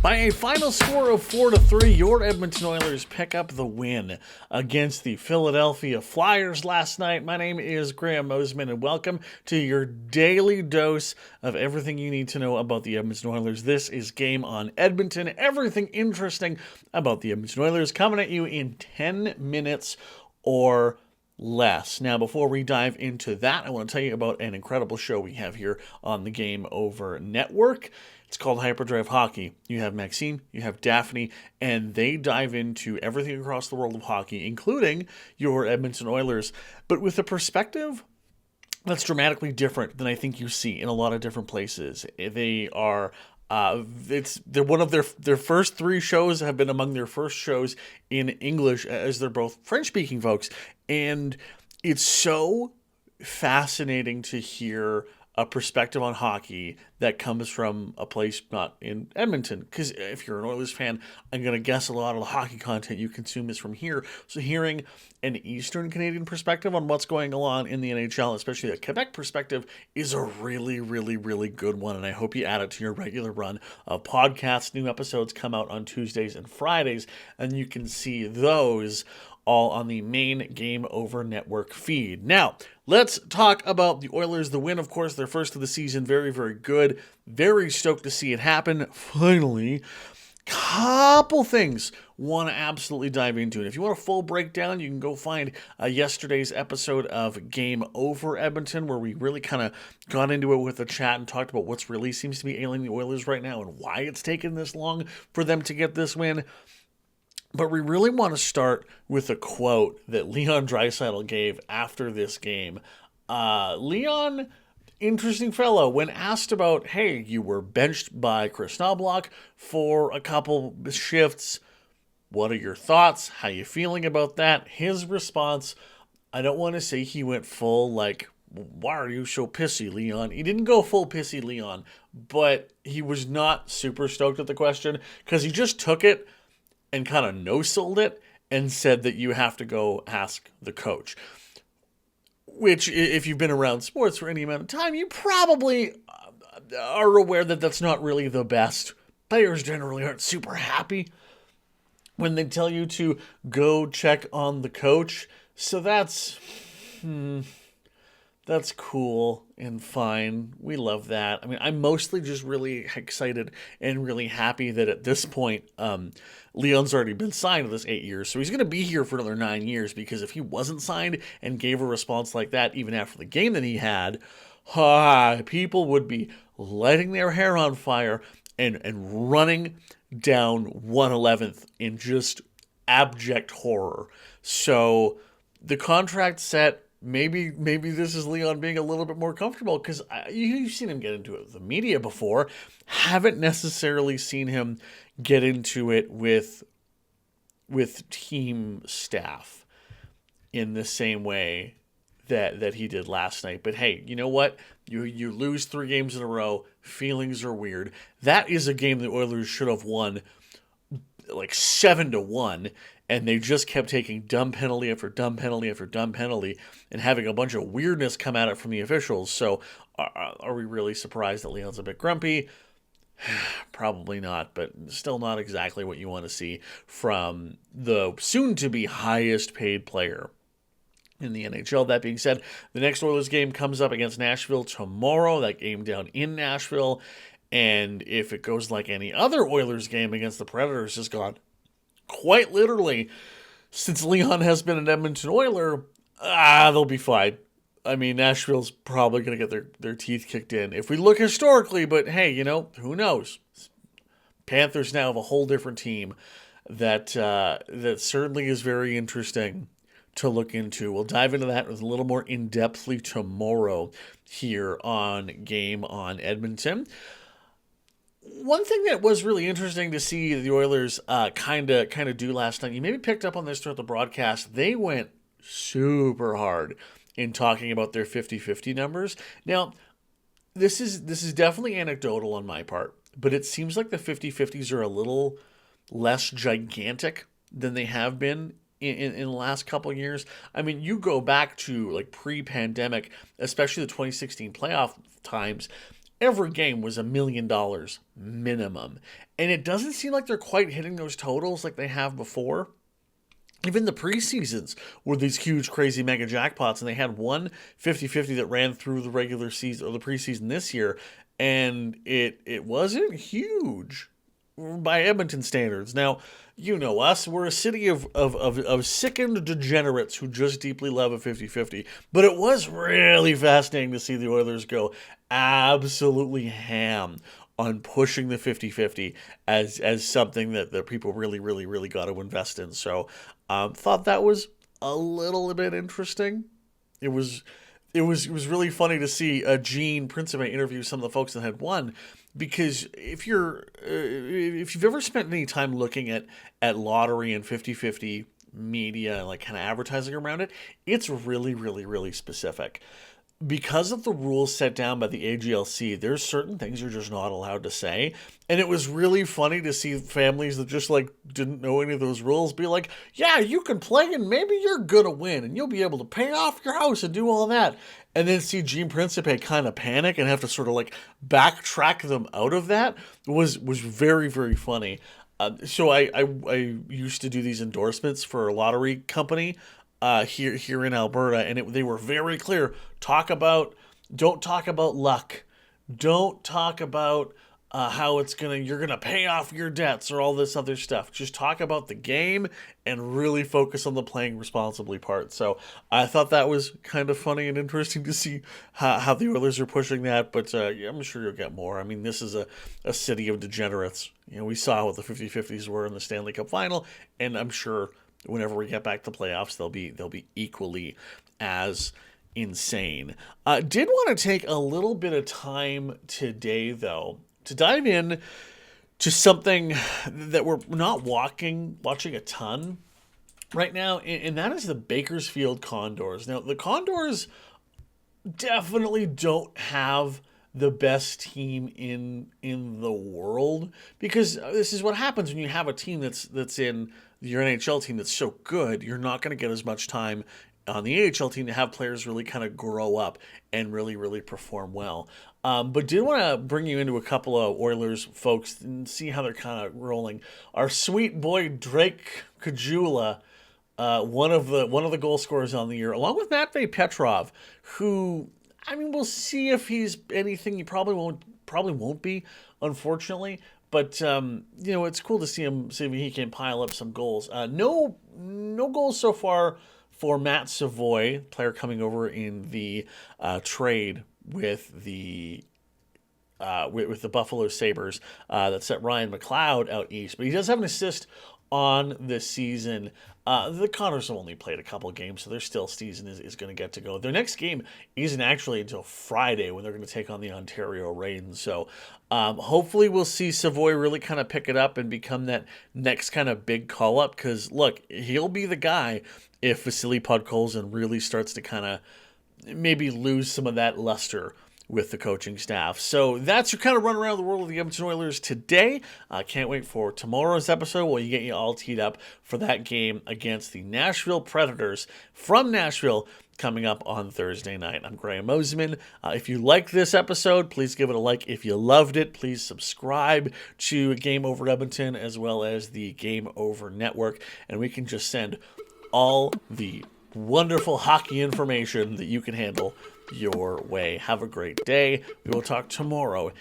By a final score of 4-3, your Edmonton Oilers pick up the win against the Philadelphia Flyers last night. My name is Mosimann, and welcome to your daily dose of everything you need to know about the Edmonton Oilers. This is Game on Edmonton. Everything interesting about the Edmonton Oilers coming at you in 10 minutes or less. Now, before we dive into that, I want to tell you about an incredible show we have here on the Game Over Network. It's called Hyperdrive Hockey. You have Maxime, you have Daphne, and they dive into everything across the world of hockey, including your Edmonton Oilers, but with a perspective that's dramatically different than I think you see in a lot of different places. They are they're one of their first three shows have been among their first shows in English, as they're both French-speaking folks, and it's so fascinating to hear a perspective on hockey that comes from a place not in Edmonton. Because if you're an Oilers fan, I'm going to guess a lot of the hockey content you consume is from here. So hearing an Eastern Canadian perspective on what's going on in the NHL, especially a Quebec perspective, is a really, really, really good one. And I hope you add it to your regular run of podcasts. New episodes come out on Tuesdays and Fridays, and you can see those all on the main Game Over Network feed. Now, let's talk about the Oilers. The win, of course, their first of the season. Very, very good. Very stoked to see it happen. Finally, couple things want to absolutely dive into. And if you want a full breakdown, you can go find yesterday's episode of Game Over Edmonton, where we really kind of got into it with a chat and talked about what's really seems to be ailing the Oilers right now and why it's taken this long for them to get this win. But we really want to start with a quote that Leon Draisaitl gave after this game. Leon, interesting fellow, when asked about, hey, you were benched by Chris Knoblauch for a couple shifts. What are your thoughts? How you feeling about that? His response, I don't want to say he went full, like, why are you so pissy, Leon? He didn't go full pissy, Leon, but he was not super stoked at the question because he just took it and kind of no-sold it and said that you have to go ask the coach. Which, if you've been around sports for any amount of time, you probably are aware that that's not really the best. Players generally aren't super happy when they tell you to go check on the coach. So that's cool and fine. We love that. I mean, I'm mostly just really excited and really happy that at this point, Leon's already been signed to this 8 years. So he's going to be here for another 9 years, because if he wasn't signed and gave a response like that, even after the game that he had, people would be lighting their hair on fire and running down 111th in just abject horror. So the contract set, Maybe this is Leon being a little bit more comfortable, because you've seen him get into it with the media before. Haven't necessarily seen him get into it with team staff in the same way that he did last night. But hey, you know what? You lose 3 games in a row. Feelings are weird. That is a game the Oilers should have won like 7-1, and they just kept taking dumb penalty after dumb penalty after dumb penalty and having a bunch of weirdness come at it from the officials. So are we really surprised that Leon's a bit grumpy? Probably not, but still not exactly what you want to see from the soon-to-be highest paid player in the NHL. That being said, the next Oilers game comes up against Nashville tomorrow. That game down in Nashville. And if it goes like any other Oilers game against the Predators has gone, quite literally, since Leon has been an Edmonton Oiler, they'll be fine. I mean, Nashville's probably going to get their teeth kicked in if we look historically, but hey, who knows? Panthers now have a whole different team that certainly is very interesting to look into. We'll dive into that with a little more in-depthly tomorrow here on Game on Edmonton. One thing that was really interesting to see the Oilers kind of do last night, you maybe picked up on this throughout the broadcast, they went super hard in talking about their 50-50 numbers. Now, this is definitely anecdotal on my part, but it seems like the 50-50s are a little less gigantic than they have been in the last couple of years. I mean, you go back to like pre-pandemic, especially the 2016 playoff times, every game was $1 million minimum. And it doesn't seem like they're quite hitting those totals like they have before. Even the preseasons were these huge, crazy mega jackpots, and they had one 50-50 that ran through the regular season or the preseason this year, and it wasn't huge by Edmonton standards. Now, you know us, we're a city of sickened degenerates who just deeply love a 50-50, but it was really fascinating to see the Oilers go absolutely ham on pushing the 50-50 as something that people really got to invest in. So thought that was a little bit interesting. It was really funny to see Gene Principe interview some of the folks that had won, because if you've ever spent any time looking at lottery and 50-50 media, like kind of advertising around it, it's really specific. Because of the rules set down by the AGLC, there's certain things you're just not allowed to say. And it was really funny to see families that just like didn't know any of those rules be like, yeah, you can play and maybe you're gonna win and you'll be able to pay off your house and do all that. And then see Gene Principe kind of panic and have to sort of like backtrack them out of that was very very funny. So I used to do these endorsements for a lottery company here in Alberta, and they were very clear. Don't talk about luck. Don't talk about how you're gonna pay off your debts or all this other stuff. Just talk about the game and really focus on the playing responsibly part. So I thought that was kind of funny and interesting to see how the Oilers are pushing that. But yeah, I'm sure you'll get more. I mean, this is a city of degenerates. You know, we saw what the 50-50s were in the Stanley Cup final, and I'm sure whenever we get back to playoffs, they'll be equally as insane. Did want to take a little bit of time today, though, to dive in to something that we're not watching a ton right now, and that is the Bakersfield Condors. Now, the Condors definitely don't have the best team in the world, because this is what happens when you have a team that's in your NHL team that's so good. You're not going to get as much time on the AHL team to have players really kind of grow up and really perform well. But did want to bring you into a couple of Oilers folks and see how they're kind of rolling. Our sweet boy Drake Kajula, one of the goal scorers on the year, along with Matvei Petrov, who, I mean, we'll see if he's anything. He probably won't be, unfortunately. But you know, it's cool to see if he can pile up some goals. No goals so far for Matt Savoy, player coming over in the trade with the Buffalo Sabres that set Ryan McLeod out east. But he does have an assist on this season. The Condors have only played a couple games, so their season is going to get to go. Their next game isn't actually until Friday, when they're going to take on the Ontario Reign. So hopefully we'll see Savoy really kind of pick it up and become that next kind of big call-up, because, look, he'll be the guy if Vasily Podkolzin really starts to kind of maybe lose some of that luster with the coaching staff. So that's your kind of run around the world of the Edmonton Oilers today. Can't wait for tomorrow's episode where you get you all teed up for that game against the Nashville Predators from Nashville coming up on Thursday night. I'm Graham Mosimann. If you like this episode, please give it a like. If you loved it, please subscribe to Game Over Edmonton as well as the Game Over Network, and we can just send all the wonderful hockey information that you can handle your way. Have a great day. We will talk tomorrow